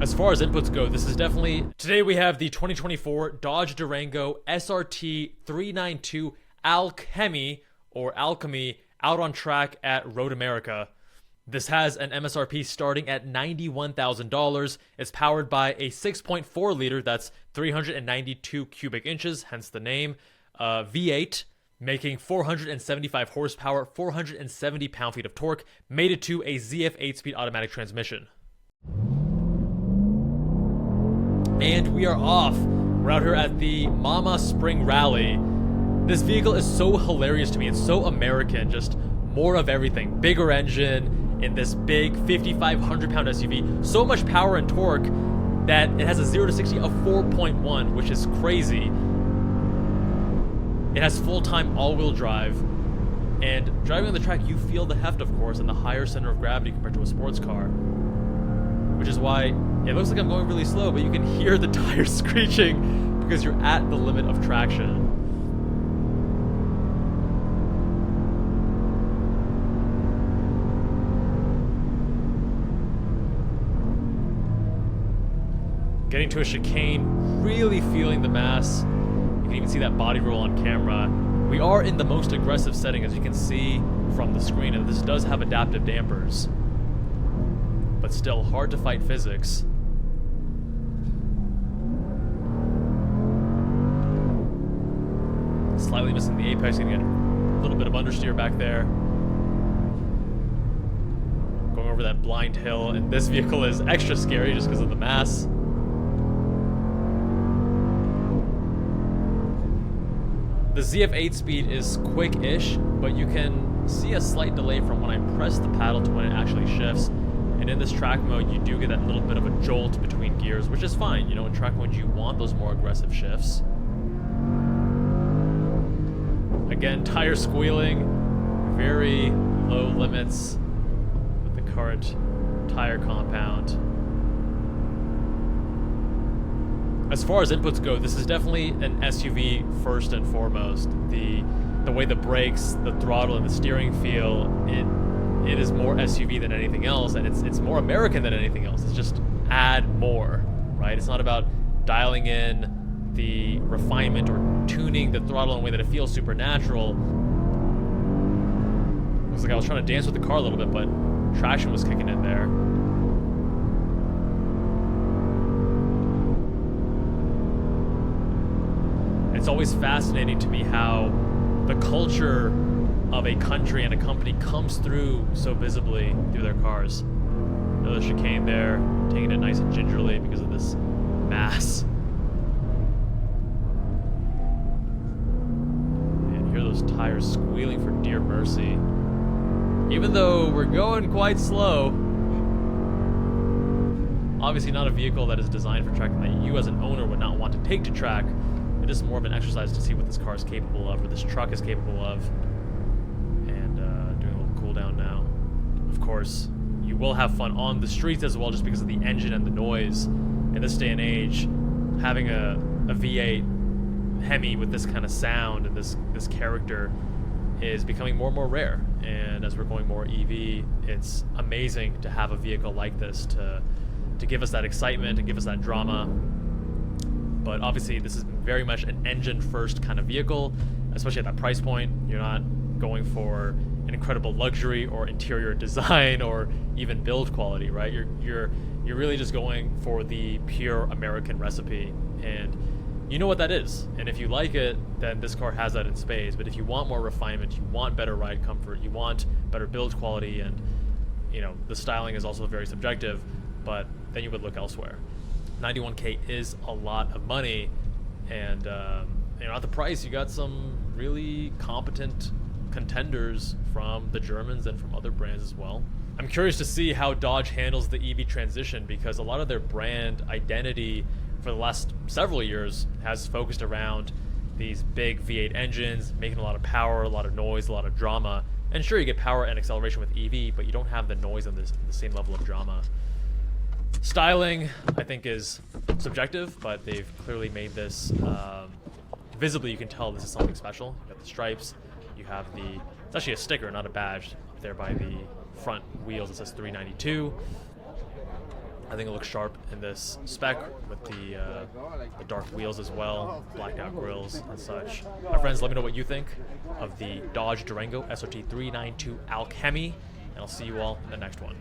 As far as inputs go, this is definitely... Today we have the 2024 Dodge Durango SRT 392 AlcHEMI, or AlcHEMI, out on track at Road America. This has an MSRP starting at $91,000. It's powered by a 6.4 liter, that's 392 cubic inches, hence the name, V8, making 475 horsepower, 470 pound-feet of torque, mated to a ZF 8-speed automatic transmission. And we are off. We're out here at the Mama Spring Rally. This vehicle is so hilarious to me. It's so American, just more of everything. Bigger engine in this big 5,500 pound SUV. So much power and torque that it has a 0 to 60 of 4.1, which is crazy. It has full-time all-wheel drive. And driving on the track, you feel the heft, of course, and the higher center of gravity compared to a sports car. Which is why it looks like I'm going really slow, but you can hear the tires screeching because you're at the limit of traction. Getting to a chicane, really feeling the mass. You can even see that body roll on camera. We are in the most aggressive setting, as you can see from the screen, and this does have adaptive dampers. But still, hard to fight physics. Slightly missing the apex, gonna get a little bit of understeer back there. Going over that blind hill, and this vehicle is extra scary just because of the mass. The ZF 8-speed is quick-ish, but you can see a slight delay from when I press the paddle to when it actually shifts. And in this track mode, you do get that little bit of a jolt between gears, which is fine. You know, in track mode, you want those more aggressive shifts. Again, tire squealing, very low limits with the current tire compound. As far as inputs go, this is definitely an SUV first and foremost. The way the brakes, the throttle, and the steering feel, it is more SUV than anything else, and it's more American than anything else. It's just add more, right? It's not about dialing in the refinement or tuning the throttle in a way that it feels supernatural. Looks like I was trying to dance with the car a little bit, but traction was kicking in there. It's always fascinating to me how the culture of a country and a company comes through so visibly through their cars. Another chicane there, taking it nice and gingerly because of this mass. And hear those tires squealing for dear mercy. Even though we're going quite slow, obviously not a vehicle that is designed for track that you as an owner would not want to take to track. It is more of an exercise to see what this car is capable of, or this truck is capable of. And doing a little cool down now. Of course, you will have fun on the streets as well, just because of the engine and the noise. In this day and age, having a V8 Hemi with this kind of sound and this character is becoming more and more rare. And as we're going more EV, it's amazing to have a vehicle like this to give us that excitement and give us that drama. But obviously, this is very much an engine-first kind of vehicle, especially at that price point. You're not going for an incredible luxury or interior design or even build quality, right? You're really just going for the pure American recipe, and you know what that is. And if you like it, then this car has that in spades. But if you want more refinement, you want better ride comfort, you want better build quality, and you know the styling is also very subjective, but then you would look elsewhere. 91K is a lot of money, and you know, at the price, you got some really competent contenders from the Germans and from other brands as well. I'm curious to see how Dodge handles the EV transition, because a lot of their brand identity for the last several years has focused around these big V8 engines, making a lot of power, a lot of noise, a lot of drama. And sure, you get power and acceleration with EV, but you don't have the noise and the same level of drama. Styling, I think, is subjective, but they've clearly made this visibly. You can tell this is something special. You got the stripes, you have it's actually a sticker, not a badge, up there by the front wheels. It says 392. I think it looks sharp in this spec with the dark wheels as well, blacked out grills and such. My friends, let me know what you think of the Dodge Durango SRT 392 AlcHEMI, and I'll see you all in the next one.